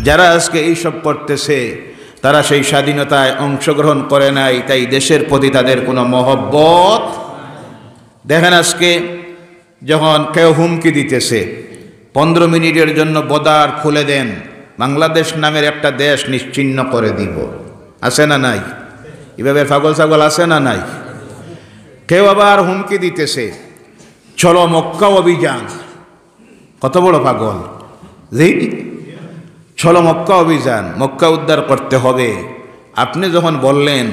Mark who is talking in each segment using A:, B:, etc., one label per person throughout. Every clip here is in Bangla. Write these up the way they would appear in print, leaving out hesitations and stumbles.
A: যারা আজকে এইসব করতেছে তারা সেই স্বাধীনতায় অংশগ্রহণ করে নাই, তাই দেশের প্রতি তাদের কোনো মহব্বত। দেখেন আজকে যখন কেউ হুমকি দিতেছে 15 মিনিটের জন্য বর্ডার খুলে দেন, বাংলাদেশ নামের একটা দেশ নিশ্চিহ্ন করে দিব, আছে না নাই? এভাবে পাগল ছাগল আছে না নাই? কেউ আবার হুমকি দিতেছে চলো মক্কা অভিযান, কত বড় পাগল! জি, চলো মক্কা অভিযান, মক্কা উদ্ধার করতে হবে। আপনি যখন বললেন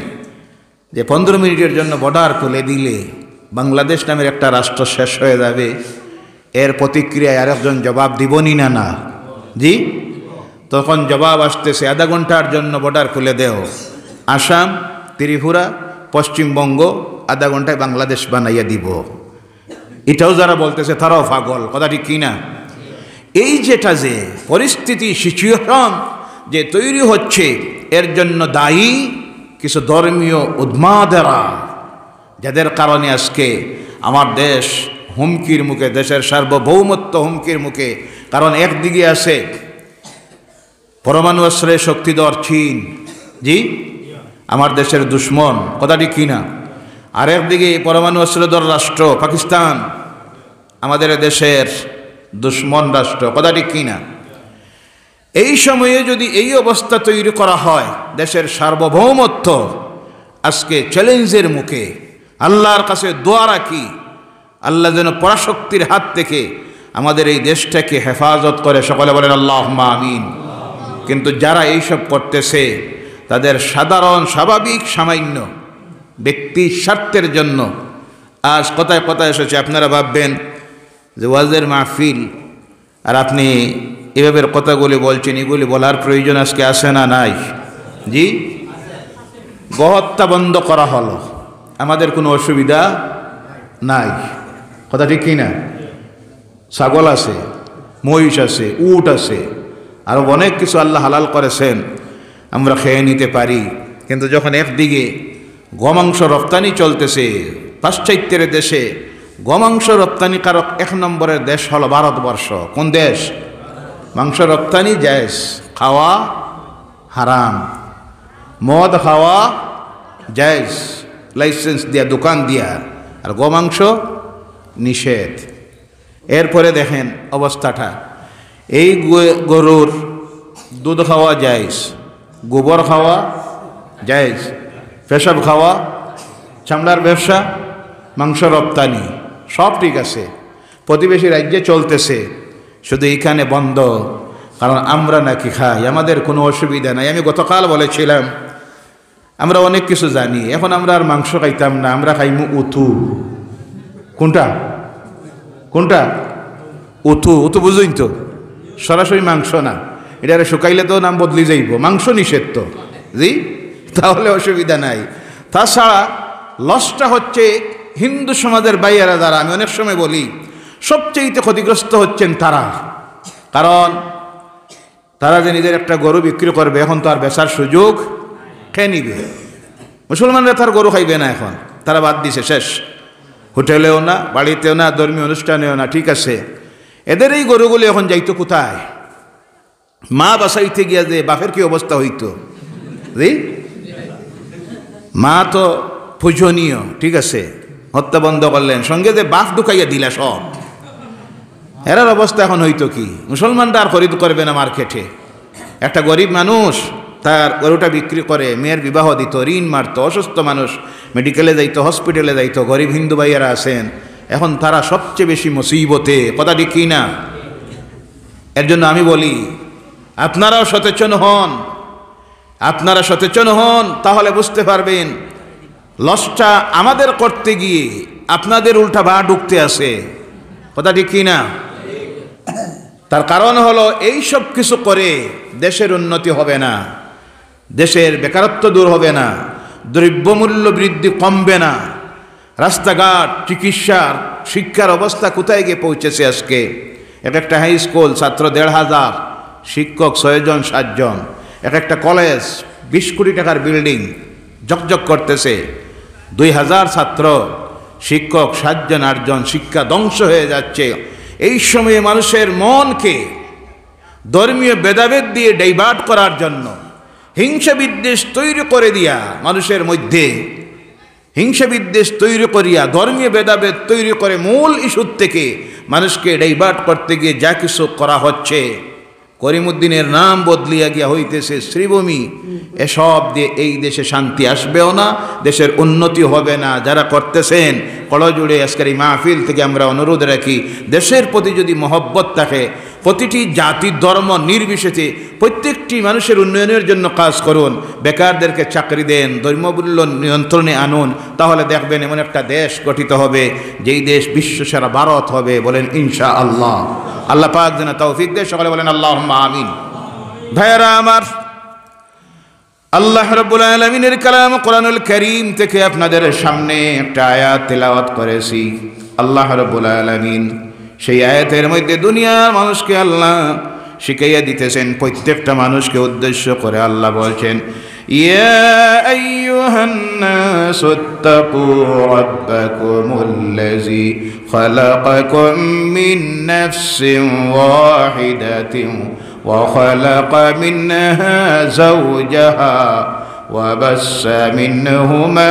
A: যে 15 মিনিটের জন্য বর্ডার খুলে দিলে বাংলাদেশ নামের একটা রাষ্ট্র শেষ হয়ে যাবে, এর প্রতিক্রিয়ায় আরেকজন জবাব দিবনি না? না জি, তখন জবাব আসতেছে আধা ঘন্টার জন্য বর্ডার খুলে দেও, আসাম, ত্রিপুরা, পশ্চিমবঙ্গ আধা ঘন্টায় বাংলাদেশ বানাইয়া দিব। এটাও যারা বলতেছে তারাও পাগল, কথা ঠিক কিনা? এই যেটা যে পরিস্থিতি, সিচুয়েশন যে তৈরি হচ্ছে, এর জন্য দায়ী কিছু ধর্মীয় উন্মাদেরা, যাদের কারণে আজকে আমার দেশ হুমকির মুখে, দেশের সার্বভৌমত্ব হুমকির মুখে। কারণ একদিকে আছে পরমাণু অস্ত্রের শক্তিধর চীন, জি, আমার দেশের দুশ্মন, কথা ঠিক কিনা? আর একদিকে পরমাণু অস্ত্রধর রাষ্ট্র পাকিস্তান, আমাদের দেশের দুশ্মন রাষ্ট্র, কথা ঠিক কিনা? এই সময়ে যদি এই অবস্থা তৈরি করা হয়, দেশের সার্বভৌমত্ব আজকে চ্যালেঞ্জের মুখে, আল্লাহর কাছে দোয়া রাখি আল্লাহ যেন পরাশক্তির হাত থেকে আমাদের এই দেশটাকে হেফাজত করে, সকলে বলেন আল্লাহুম্মা আমিন। কিন্তু যারা এইসব করতেছে তাদের সাধারণ স্বাভাবিক সামান্য ব্যক্তি স্বার্থের জন্য আজ কথায় কথায় এসেছে। আপনারা ভাববেন যে ওয়াজের মাহফিল আর আপনি এভাবে কথাগুলি বলছেন, এগুলি বলার প্রয়োজন আজকে আছে না নাই? জি, গহত্যা বন্ধ করা হলো, আমাদের কোনো অসুবিধা নাই, কথা ঠিক কিনা? ছাগল আছে, মহিষ আছে, উট আছে, আরও অনেক কিছু আল্লাহ হালাল করেছেন, আমরা খেয়ে নিতে পারি। কিন্তু যখন একদিকে গোমাংস রপ্তানি চলতেছে, পাশ্চাত্যের দেশে গোমাংস রপ্তানিকারক 1 নম্বরের দেশ হলো ভারতবর্ষ। কোন দেশ? মাংস রপ্তানি জায়েজ, খাওয়া হারাম, মদ খাওয়া জায়েজ, লাইসেন্স দিয়া, দোকান দিয়া, আর গোমাংস নিষেধ। এরপরে দেখেন অবস্থাটা, এই গরুর দুধ খাওয়া জায়েজ, গোবর খাওয়া জায়েজ, পেশাব খাওয়া, চামড়ার ব্যবসা, মাংস রপ্তানি সব ঠিক আছে, প্রতিবেশী রাজ্যে চলতেছে, শুধু এইখানে বন্ধ। কারণ আমরা নাকি খাই, আমাদের কোনো অসুবিধা নাই। আমি গতকাল বলেছিলাম আমরা অনেক কিছু জানি, এখন আমরা আর মাংস খাইতাম না, আমরা খাইমু উথু। কোনটা কোনটা? উথু। উথু বুঝুন তো, সরাসরি মাংস না, এটা শুকাইলে তো নাম বদলি যাইব, মাংস নিষেধ তো, জি, তাহলে অসুবিধা নাই। তাছাড়া লসটা হচ্ছে হিন্দু সমাজের বাইরেরা, যারা আমি অনেক সময় বলি সবচেয়ে ক্ষতিগ্রস্ত হচ্ছেন তারা। কারণ তারা যে নিজের একটা গরু বিক্রি করবে, এখন তো আর বেচার সুযোগ, খেয়ে নিবে। মুসলমানরা তার গরু খাইবে না, এখন তারা বাদ দিছে, শেষ। হোটেলেও না, বাড়িতেও না, ধর্মীয় অনুষ্ঠানেও না, ঠিক আছে। এদের এই গরুগুলি এখন যাইতো কোথায়? মা বাসাইতে গিয়া যে বাপের কি অবস্থা হইতো, জি, মা তো পূজনীয়, ঠিক আছে, হত্যা বন্ধ করলেন, সঙ্গে যে বাপ ঢুকাইয়া দিলা সব, এরার অবস্থা এখন হইতো কি? মুসলমানরা আর খরিদ করবে না মার্কেটে। একটা গরিব মানুষ তার গরুটা বিক্রি করে মেয়ের বিবাহ দিত, ঋণ মারত, অসুস্থ মানুষ মেডিকেলে যাইতো, হসপিটালে যাইতো, গরিব হিন্দু ভাইয়েরা আছেন, এখন তারা সবচেয়ে বেশি মুসিবতে, কথা ঠিক কি না? এর জন্য আমি বলি আপনারাও সচেতন হন, আপনারা সচেতন হন, তাহলে বুঝতে পারবেন লসটা আমাদের করতে গিয়ে আপনাদের উল্টা ভা ঢুকতে আসে, কথা ঠিক কি না? তার কারণ হলো এই সব কিছু করে দেশের উন্নতি হবে না, দেশের বেকারত্ব দূর হবে না, দ্রব্যমূল্য বৃদ্ধি কমবে না, রাস্তাঘাট, চিকিৎসার, শিক্ষার অবস্থা কোথায় গিয়ে পৌঁছেছে আজকে। একটা হাই স্কুল ছাত্র 1,500, শিক্ষক 6 জন 7 জন, একটা কলেজ 20 কোটি টাকার বিল্ডিং ঝকঝক করতেছে, 2000 ছাত্র, শিক্ষক 7 জন 8 জন, শিক্ষা ধ্বংস হয়ে যাচ্ছে। এই সময়ে মানুষের মনকে ধর্মীয় ভেদাভেদ দিয়ে ডাইভার্ট করার জন্য, হিংসা বিদ্বেষ তৈরি করে দিয়া মানুষের মধ্যে হিংসা বিদ্বেষ তৈরি করিয়া ধর্মীয় ভেদাভেদ তৈরি করে মূল ইস্যুর থেকে মানুষকে ডাইভার্ট করতে গিয়ে যা কিছু করা হচ্ছে, করিমউদ্দিনের নাম বদলিয়া গিয়া হইতেছে শ্রীভূমি, এসব দিয়ে এই দেশে শান্তি আসবেও না, দেশের উন্নতি হবে না। যারা করতেছেন কড়জুড়ে আজকের এই মাহফিল থেকে আমরা অনুরোধ রাখি, দেশের প্রতি যদি মহব্বত থাকে, প্রতিটি জাতি ধর্ম নির্বিশেষে প্রত্যেকটি মানুষের উন্নয়নের জন্য কাজ করুন, বেকারদেরকে চাকরি দেন, ধর্মমূল্য নিয়ন্ত্রণে আনুন, তাহলে দেখবেন এমন একটা দেশ গঠিত হবে যেই দেশ বিশ্বসেরা ভারত হবে। বলেন ইনশাআল্লাহ। আল্লাহ পাক যেন তৌফিক দেয়, সকলে বলেন আল্লাহুম্মা আমিন। ভাইয়েরা আমার, আল্লাহ রাব্বুল আলামিনের কালাম কোরআনুল কারীম থেকে আপনাদের সামনে একটা আয়াত তেলাওয়াত করেছি। আল্লাহ রাব্বুল আলামিন সেই আয়াতের মধ্যে দুনিয়ার মানুষকে আল্লাহ শিখাইয়া দিতেছেন, প্রত্যেকটা মানুষকে উদ্দেশ্য করে আল্লাহ বলছেন, ইয়া আইয়ুহান নাসুত্তাকু রাব্বাকুমুল্লাযী খালাকাকুম মিন নাফসিন ওয়াহিদাতিন ওয়া খালাকা মিনহা যাওজাহা وبث منهما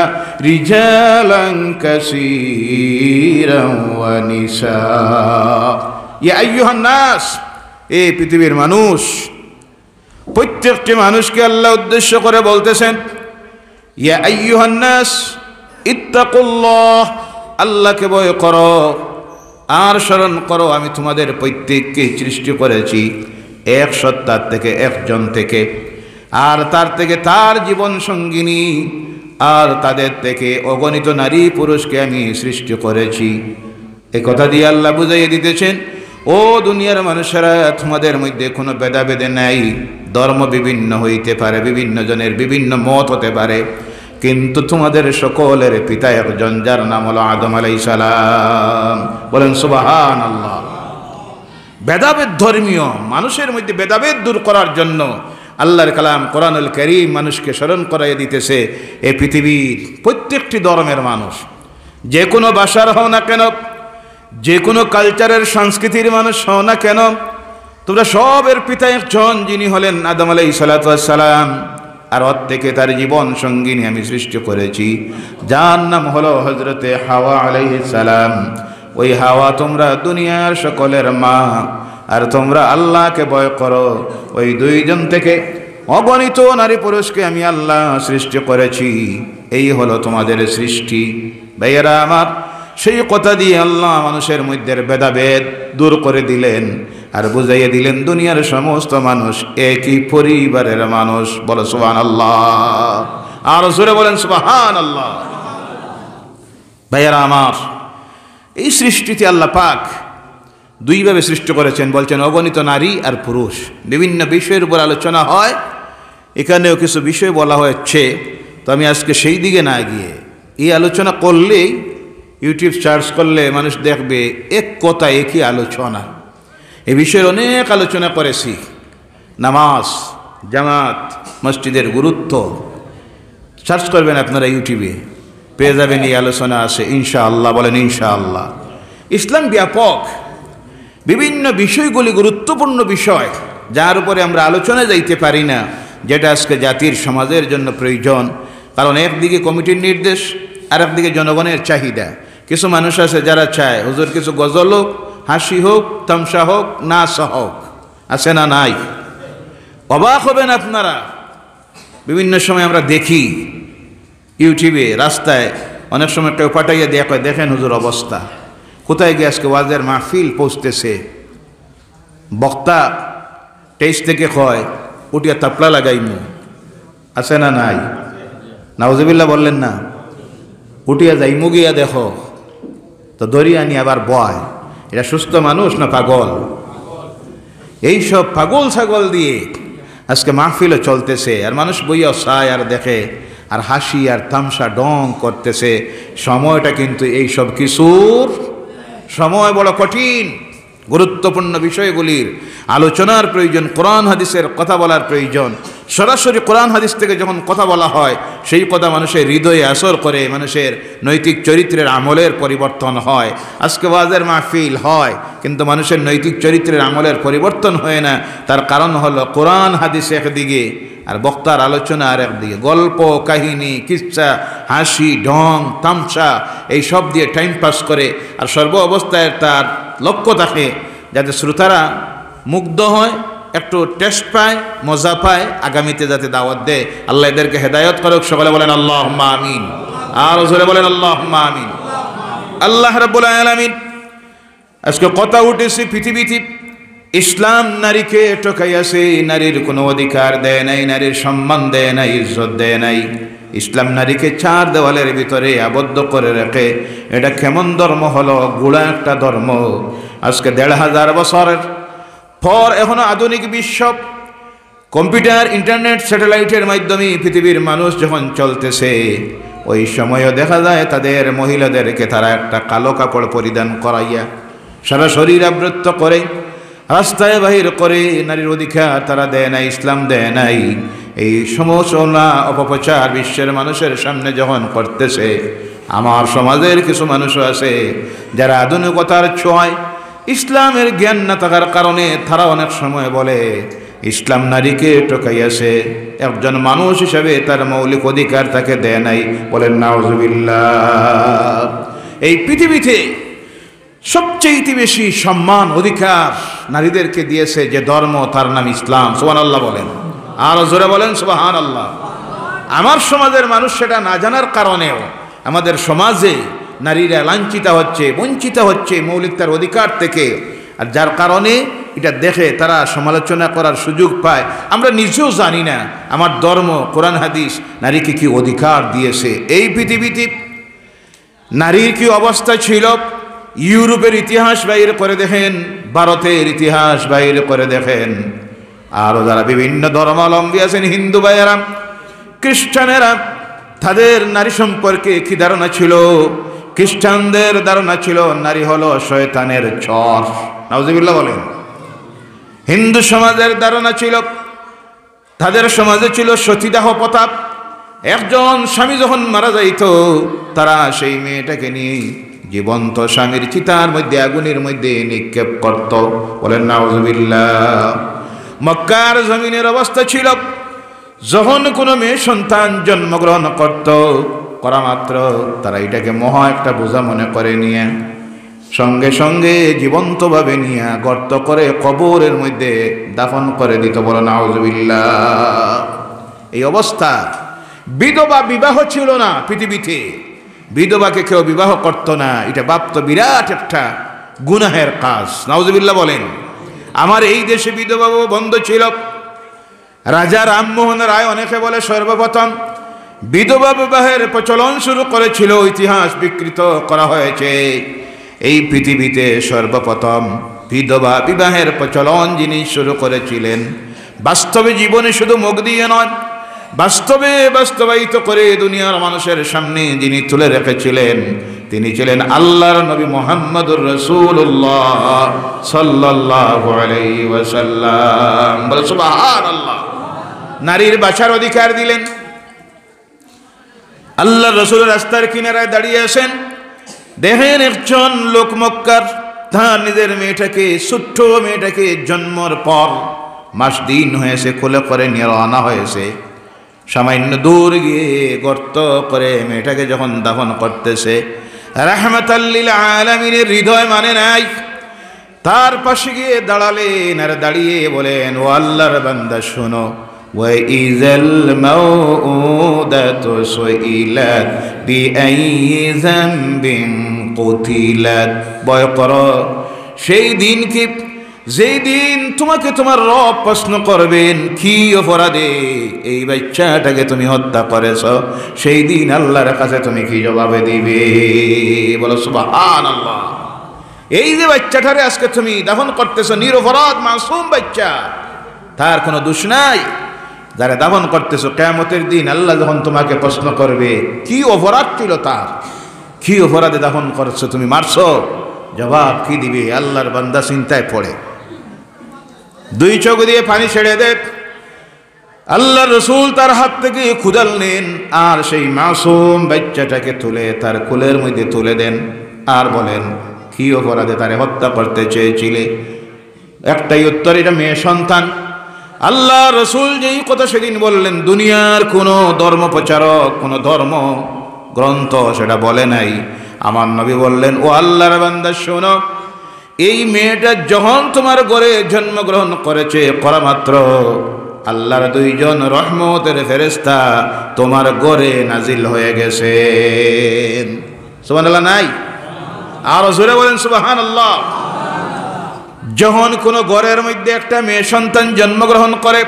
A: رجالا كثيرا ونساء يا أيها الناس এই পৃথিবীর মানুষ, প্রত্যেকটি মানুষকে আল্লাহ উদ্দেশ্য করে বলতেছেন, ইয়া আইয়ুহান নাস ইত্তাকুল্লাহ, আল্লাহকে ভয় করো আর স্মরণ করো আমি তোমাদের প্রত্যেককে সৃষ্টি করেছি এক সত্তার থেকে, একজন থেকে, আর তার থেকে তার জীবন সঙ্গিনী, আর তাদের থেকে অগণিত নারী পুরুষকে আমি সৃষ্টি করেছি। এই কথা দিয়ে আল্লাহ বুঝাইয়ে দিতেছেন, ও দুনিয়ার মানুষেরা, তোমাদের মধ্যে কোনো ভেদাভেদে নাই। ধর্ম বিভিন্ন হইতে পারে, বিভিন্ন জনের বিভিন্ন মত হতে পারে, কিন্তু তোমাদের সকলের পিতা একজন, যার নাম হলো আদম আলাইহিস সালাম। বলেন সুবহানাল্লাহ। ভেদাভেদ ধর্মীয়, মানুষের মধ্যে ভেদাভেদ দূর করার জন্য আল্লাহর কালাম কোরআনুল কারীম মানুষকে স্মরণ করাইয়া দিতেছে, এই পৃথিবীর প্রত্যেকটি ধর্মের মানুষ, যে কোনো ভাষার হও না কেন, যে কোনো কালচারের সংস্কৃতির মানুষ হও না কেন, তোমরা সবের পিতা একজন, যিনি হলেন আদম আলাইহিস সালাম, আর ওর থেকে তার জীবন সঙ্গিনী আমি সৃষ্টি করেছি, যার নাম হলো হযরতে হাওয়া আলাইহিস সালাম। ওই হাওয়া তোমরা দুনিয়ার সকলের মা, আর তোমরা আল্লাহকে ভয় করো। ওই দুইজন থেকে অগণিত নারী পুরুষকে আমি আল্লাহ সৃষ্টি করেছি, এই হলো তোমাদের সৃষ্টি। ভাইয়েরা আমার, সেই কথা দিয়ে আল্লাহ মানুষের মধ্যে ভেদাভেদ দূর করে দিলেন আর বুঝাইয়া দিলেন দুনিয়ার সমস্ত মানুষ একই পরিবারের মানুষ। বলো সুবহানাল্লাহ, আর জোরে বলেন সুবহানাল্লাহ। ভাইয়েরা আমার, এই সৃষ্টিতে আল্লাহ পাক দুইভাবে সৃষ্টি করেছেন, বলছেন অগণিত নারী আর পুরুষ। বিভিন্ন বিষয়ের উপর আলোচনা হয়, এখানেও কিছু বিষয় বলা হচ্ছে, তো আমি আজকে সেই দিকে না গিয়ে এই আলোচনা করলেই ইউটিউব সার্চ করলে মানুষ দেখবে এক কথা একই আলোচনা। এই বিষয়ে অনেক আলোচনা করেছি, নামাজ, জামাত, মসজিদের গুরুত্ব, সার্চ করবেন আপনারা ইউটিউবে, পেয়ে যাবেন এই আলোচনা আছে ইনশাআল্লাহ। বলেন ইনশাআল্লাহ। ইসলাম ব্যাপক, বিভিন্ন বিষয়গুলি গুরুত্বপূর্ণ বিষয়, যার উপরে আমরা আলোচনায় যাইতে পারি না, যেটা আজকে জাতির সমাজের জন্য প্রয়োজন। কারণ একদিকে কমিটির নির্দেশ, আর একদিকে জনগণের চাহিদা। কিছু মানুষ আছে যারা চায় হুজুর কিছু গজল হোক, হাসি হোক, তামসা হোক, নাচ হোক, আছে না নাই? অবাক হবেন আপনারা, বিভিন্ন সময় আমরা দেখি ইউটিউবে, রাস্তায় অনেক সময় কেউ পাঠাইয়া দেয়া কয়, দেখেন হুজুর অবস্থা, কোথায় গিয়ে আজকে ওয়াজের মাহফিল পৌঁছতেছে, বক্তা টেস্ট থেকে কয় উঠিয়া তাপলা লাগাইমু, আছে না নাই? নাউজুবিল্লাহ বললেন না? উঠিয়া যাইমু গিয়া দেখো তো দরিয়া নিয়ে আবার বয়। এটা সুস্থ মানুষ না পাগল? এইসব পাগল ছাগল দিয়ে আজকে মাহফিলও চলতেছে, আর মানুষ বইয়া চায় আর দেখে আর হাসি আর তামসা ডং করতেছে। সময়টা কিন্তু এইসব কিছুর সময় বড় কঠিন। গুরুত্বপূর্ণ বিষয়গুলির আলোচনার প্রয়োজন, কোরআন হাদিসের কথা বলার প্রয়োজন। সরাসরি কোরআন হাদিস থেকে যখন কথা বলা হয় সেই কথা মানুষের হৃদয়ে আসর করে, মানুষের নৈতিক চরিত্রের আমলের পরিবর্তন হয়। আজকে ওয়াজের মাহফিল হয় কিন্তু মানুষের নৈতিক চরিত্রের আমলের পরিবর্তন হয় না। তার কারণ হলো কোরআন হাদিস একদিকে আর বক্তার আলোচনা আর একদিকে, গল্প কাহিনী কিচ্ছা হাসি ঢং তামসা এই সব দিয়ে টাইম পাস করে। আর সর্ব অবস্থায় তার লক্ষ্য থাকে যাতে শ্রোতারা মুগ্ধ হয়, একটু টেস্ট পায়, মজা পায়, আগামীতে যাতে দাওয়াত দেয়। আল্লাহ এদেরকে হেদায়ত করুক। সকলে বলেন আল্লাহুম্মা আমিন, আর জোরে বলেন আল্লাহুম্মা আমিন। আল্লাহ রাব্বুল আলামিন আজকে কথা উঠেছে পৃথিবীতে ইসলাম নারীকে ঠকাইয়াছে, নারীর কোনো অধিকার দেয় নাই, নারীর সম্মান দেয় নাই, ইজ্জত দেয় নাই। ইসলাম নারীকে চার দেওয়ালের ভিতরে আবদ্ধ করে রাখে। এটা কেমন ধর্ম হলো? গুড়া একটা ধর্ম। আজকে ১৫০০ বছরের পর এখনো আধুনিক বিশ্ব, কম্পিউটার ইন্টারনেট স্যাটেলাইটের মাধ্যমে পৃথিবীর মানুষ যখন চলতেছে, ওই সময়ও দেখা যায় তাদের মহিলাদেরকে তারা একটা কালো কাপড় পরিধান করাইয়া সারা শরীর আবৃত করে রাস্তায় বাহির করে। নারীর অধিকার তারা দেয় নাই, ইসলাম দেয় নাই। এই সমসনা অপপ্রচার বিশ্বের মানুষের সামনে যখন করতেছে, আমার সমাজের কিছু মানুষও আছে যারা আধুনিকতার ছোঁয়ায় ইসলামের জ্ঞান না থাকার কারণে তারা অনেক সময় বলে ইসলাম নারীকে ঠকাইয়াছে, একজন মানুষ হিসাবে তার মৌলিক অধিকার তাকে দেয় নাই। বলেন নাউজুবিল্লাহ। এই পৃথিবীতে সবচেয়ে বেশি সম্মান অধিকার নারীদেরকে দিয়েছে যে ধর্ম, তার নাম ইসলাম। সুবহানাল্লাহ বলেন, আর জোরে বলেন সুবহানাল্লাহ। আমার সমাজের মানুষ সেটা না জানার কারণেও আমাদের সমাজে নারীরা লাঞ্ছিত হচ্ছে, বঞ্চিত হচ্ছে মৌলিক তার অধিকার থেকে। আর যার কারণে এটা দেখে তারা সমালোচনা করার সুযোগ পায়। আমরা নিজেও জানি না আমার ধর্ম কোরআন হাদিস নারীকে কি অধিকার দিয়েছে। এই পৃথিবীতে নারীর কি অবস্থা ছিল, ইউরোপের ইতিহাস বাইরে করে দেখেন, ভারতের ইতিহাস বাইরে করে দেখেন, আরও যারা বিভিন্ন ধর্মাবলম্বী আছেন, হিন্দু ভাইয়েরা, খ্রিস্টানেরা, তাদের নারী সম্পর্কে কি ধারণা ছিল? খ্রিস্টানদের ধারণা ছিল নারী হলো শয়তানের চর। নাউজুবিল্লাহ বলেন। হিন্দু সমাজের ধারণা ছিল, তাদের সমাজে ছিল সতীদাহ প্রথা। একজন স্বামী যখন মারা যাইত, তারা সেই মেয়েটাকে নিয়ে জীবন্ত স্বামীর চিতার মধ্যে, আগুনের মধ্যে নিক্ষেপ করত। বলেন নাউজুবিল্লাহ। মক্কার জমিনের অবস্থা ছিল, যখন কোনো মেয়ে সন্তান জন্মগ্রহণ করত, করা মাত্র তারা এটাকে মহা একটা বোঝা মনে করে নিয়ে সঙ্গে সঙ্গে জীবন্তভাবে নিয়ে গর্ত করে কবরের মধ্যে দাফন করে দিত। বলো নাউজুবিল্লাহ। এই অবস্থা। বিধবা বিবাহ ছিল না পৃথিবীতে, বিধবাকে কেউ বিবাহ করত না। এটা ভাবতো বিরাট একটা গুনাহের কাজ। নাউজুবিল্লাহ বলেন। আমার এই দেশে বিধবা বন্ধ ছিল। রাজা রামমোহন রায় অনেকে বলে সর্বপ্রথম বিধবা বিবাহের প্রচলন শুরু করেছিল। ইতিহাস বিকৃত করা হয়েছে। এই পৃথিবীতে সর্বপ্রথম বিধবা বিবাহের প্রচলন যিনি শুরু করেছিলেন, বাস্তবে জীবনে শুধু মুখ দিয়ে নয়, বাস্তবে বাস্তবায়িত করে দুনিয়ার মানুষের সামনে যিনি তুলে রেখেছিলেন, তিনি ছিলেন আল্লাহর নবী মুহাম্মদুর রাসূলুল্লাহ সাল্লাল্লাহু আলাইহি ওয়াসাল্লাম। বলে সুবহানাল্লাহ। নারীর বাঁচার অধিকার দিলেন। আল্লাহর রাসূল রাস্তার কিনারায় দাঁড়িয়ে আছেন, দেখেন একজন লোক মক্কার তার নিজের মেয়েটাকে, ছোট্ট মেয়েটাকে জন্মের পর মাস দিন হয়েছে, কোলে করে নিয়ে আনা হয়েছে। সামান্য দূর গিয়ে গর্ত করে মেয়েটাকে যখন দাফন করতেছে, রাহমাতাল লিল আলামিনের হৃদয় মানে নাই। তার পাশে গিয়ে দাঁড়ালেন আর দাঁড়িয়ে বলেন, ও আল্লাহর বান্দা শোনো, ওয়াইযাল মাউউদাতু সুইলাত বিআইয়ি যামবিন কুতিলাত। ভয় করো সেই দিনকে, যেই দিন তোমাকে তোমার রব প্রশ্ন করবেন কি অপরাধে এই বাচ্চাটাকে তুমি হত্যা করেছ, সেই দিন আল্লাহর কাছে তুমি কি জবাবে দিবে? বলো সুবহানাল্লাহ। এই যে বাচ্চাটারে আজকে তুমি দাফন করতেছ, নিরপরাধ মাসুম বাচ্চা, তার কোনো দোষ নাই, যারা দাফন করতেছো, কিয়ামতের দিন আল্লাহ যখন তোমাকে প্রশ্ন করবে কি অপরাধ ছিল তার, কি অপরাধে দাফন করছো, তুমি মারছো, জবাব কি দিবে? আল্লাহর বান্দা চিন্তায় পড়ে, দুই চোখ দিয়ে পানি ছেড়ে দে। আল্লাহ রসুল তার হাত থেকে খুদাল নেন আর সেই মাসুম বাচ্চাটাকে তুলে তার কোলের মধ্যে তুলে দেন আর বলেন, কি অপরাধে তারে হত্যা করতে চেয়েছিলে? একটাই উত্তর, এটা মেয়ে সন্তান। আল্লাহ রসুল যেই কথা সেদিন বললেন, দুনিয়ার কোনো ধর্ম প্রচারক, কোনো ধর্ম গ্রন্থ সেটা বলে নাই। আমার নবী বললেন, ও আল্লাহর বান্দা শোনো, এই মেয়েটা যখন তোমার ঘরে জন্মগ্রহণ করেছে, করা মাত্র আল্লাহর দুইজন রহমতের ফেরেশতা তোমার ঘরে নাজিল হয়ে গেছেন। সুবহানাল্লাহ নাই? আর জোরে বলেন সুবহানাল্লাহ। যখন কোনো ঘরের মধ্যে একটা মেয়ে সন্তান জন্মগ্রহণ করে,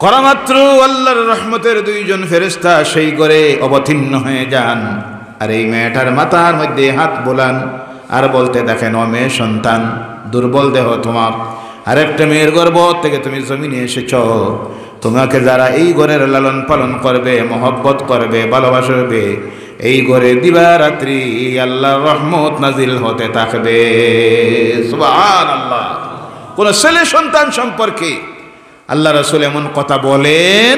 A: করা মাত্র আল্লাহর রহমতের দুইজন ফেরেশতা সেই ঘরে অবতীর্ণ হয়ে যান। আর এই মেয়েটার মাথার মধ্যে হাত বোলান আর বলতে দেখেন, ও মেয়ে সন্তান, দুর্বল দেহ তোমার, আরেকটা মেয়ের গর্ভ থেকে তুমি জমিনে এসেছ। তোমাকে যারা এই ঘরের লালন পালন করবে, মহব্বত করবে, ভালোবাসবে, এই ঘরে দিবারাত্রি আল্লাহর রহমত নাজিল হতে থাকবে। সুবহানাল্লাহ। কোন ছেলে সন্তান সম্পর্কে আল্লাহ রাসূল এমন কথা বলেন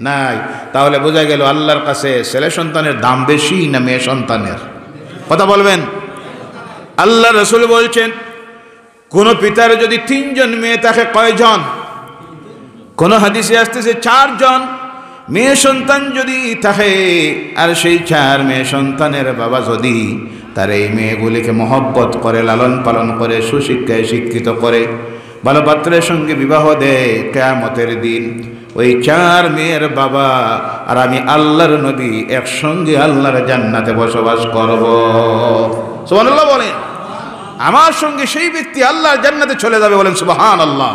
A: নাই। তাহলে বোঝা গেল আল্লাহর কাছে ছেলে সন্তানের দাম বেশি না মেয়ে সন্তানের? কথা বলবেন। আল্লাহ রাসূল বলছেন, কোন পিতার যদি 3 জন মেয়ে থাকে, কয়জন? কোন হাদিসে আসতেছে 4 জন। মেয়ে সন্তান যদি থাকে আর সেই 4 মেয়ে সন্তানের বাবা যদি তার এই মেয়েগুলিকে মহব্বত করে, লালন পালন করে, সুশিক্ষায় শিক্ষিত করে, ভালো পাত্রের সঙ্গে বিবাহ দেয়, কিয়ামতের দিন ওই 4 মেয়ের বাবা আর আমি আল্লাহর নবী একসঙ্গে আল্লাহর জান্নাতে বসবাস করব। সুবহানাল্লাহ বলেন। আমার সঙ্গে সেই ব্যক্তি আল্লাহর জান্নাতে চলে যাবে, বলেন সুবহানাল্লাহ।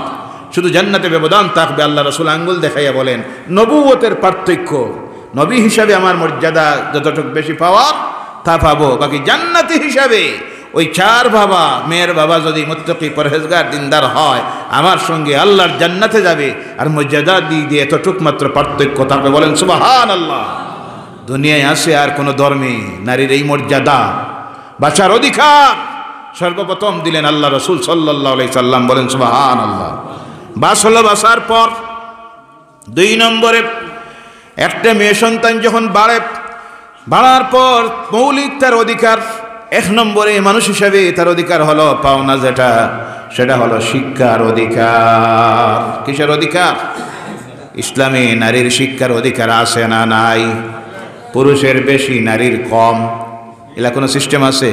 A: শুধু জান্নাতে ব্যবধান থাকবে। আল্লাহ রাসূল আঙ্গুল দেখাইয়া বলেন, নবুয়তের পার্থক্য, নবী হিসাবে আমার মর্যাদা যতটুকু বেশি পাওয়া তা পাবো, বাকি জান্নাতি হিসাবে ওই 4 বাবা মেয়ের বাবা যদি মুত্তাকি পরহেজগার দিনদার হয়, আমার সঙ্গে আল্লাহর জান্নাতে যাবে। আর মর্যাদা দিয়ে এতটুক মাত্র পার্থক্য থাকবে, বলেন সুবহানাল্লাহ। দুনিয়ায় আসে আর কোন ধর্মে নারীর এই মর্যাদা, বাঁচার অধিকার সর্বপ্রথম দিলেন আল্লাহ রাসূল সাল্লাল্লাহু আলাইহি সাল্লাম, বলেন সুবহানাল্লাহ। বাঁচার পর 2 নম্বরে একটা মেয়ে সন্তান যখন বাড়ার পর মৌলিক তার অধিকার, 1 নম্বরে মানুষ হিসাবে তার অধিকার হলো পাওনা যেটা, সেটা হলো শিক্ষার অধিকার। কিসের অধিকার? ইসলামে নারীর শিক্ষার অধিকার আছে না নাই? পুরুষের বেশি, নারীর কম, এলা কোনো সিস্টেম আছে?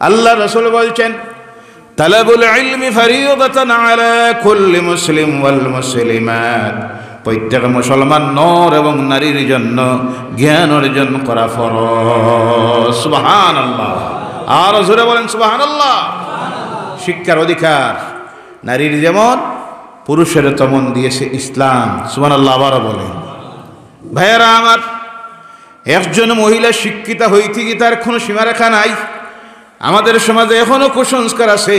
A: আল্লাহ রাসূল বলছেন, তালাবুল ইলমি ফারিয়দাতান আলা কুল্লি মুসলিম ওয়াল মুসলিমাত, প্রত্যেক মুসলমান নর এবং নারীর জন্য জ্ঞান অর্জন করা ফরজ। সুবহানাল্লাহ। আর জোরে বলেন সুবহানাল্লাহ। শিক্ষার অধিকার নারীর যেমন পুরুষের তেমন দিয়েছে ইসলাম। সুবহানাল্লাহ। আবারও বলেন। ভাইয়েরা আমার, একজন মহিলা শিক্ষিতা হইতে কি তার কোনো সীমারেখা নাই? আমাদের সমাজে এখনো কুসংস্কার আছে।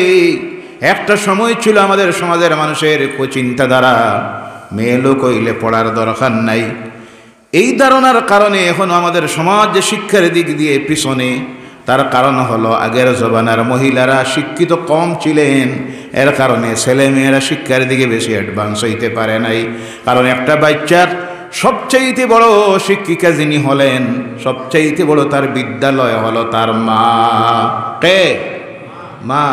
A: একটা সময় ছিল আমাদের সমাজের মানুষের চিন্তাধারা, মেয়ে লোক হইলে পড়ার দরকার নাই। এই ধারণার কারণে এখন আমাদের সমাজ যে শিক্ষার দিক দিয়ে পিছনে, তার কারণ হলো আগের জমানার মহিলারা শিক্ষিত কম ছিলেন, এর কারণে ছেলে মেয়েরা শিক্ষার দিকে বেশি অ্যাডভান্স হইতে পারে নাই। কারণ একটা বাচ্চার সবচাইতে বড় শিক্ষিকা যিনি হলেন, সবচাইতে বড় তার বিদ্যালয় হলো তার মা। কে? মা।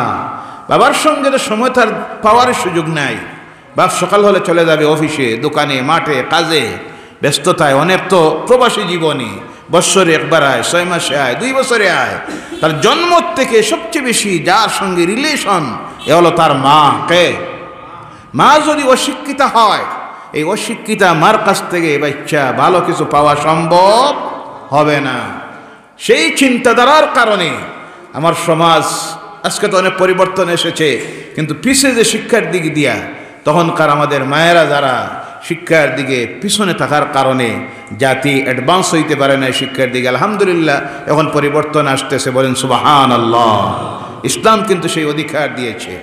A: বাবার সঙ্গে তো সময় তার পাওয়ার সুযোগ নাই। বাপ সকাল হলে চলে যাবে অফিসে, দোকানে, মাঠে, কাজে, ব্যস্ততায়। অনেক তো প্রবাসী জীবনে বৎসরে একবার আয়, 6 মাসে আয়, 2 বছরে আয়। তার জন্ম থেকে সবচেয়ে বেশি যার সঙ্গে রিলেশন এ হলো তার মা। কে? মা যদি অশিক্ষিতা হয়, এই অশিক্ষিতা মার কাছ থেকে বাচ্চা ভালো কিছু পাওয়া সম্ভব হবে না। সেই চিন্তাধারার কারণে আমার সমাজ আজকে তো অনেক পরিবর্তন এসেছে, কিন্তু পিছিয়ে যে শিক্ষার দিক দিয়া তখনকার আমাদের মায়েরা যারা শিক্ষার দিকে পিছনে থাকার কারণে জাতি অ্যাডভান্স হইতে পারে না শিক্ষার দিকে। আলহামদুলিল্লাহ এখন পরিবর্তন আসতেছে, বলেন সুবহানাল্লাহ। ইসলাম কিন্তু সেই অধিকার দিয়েছে।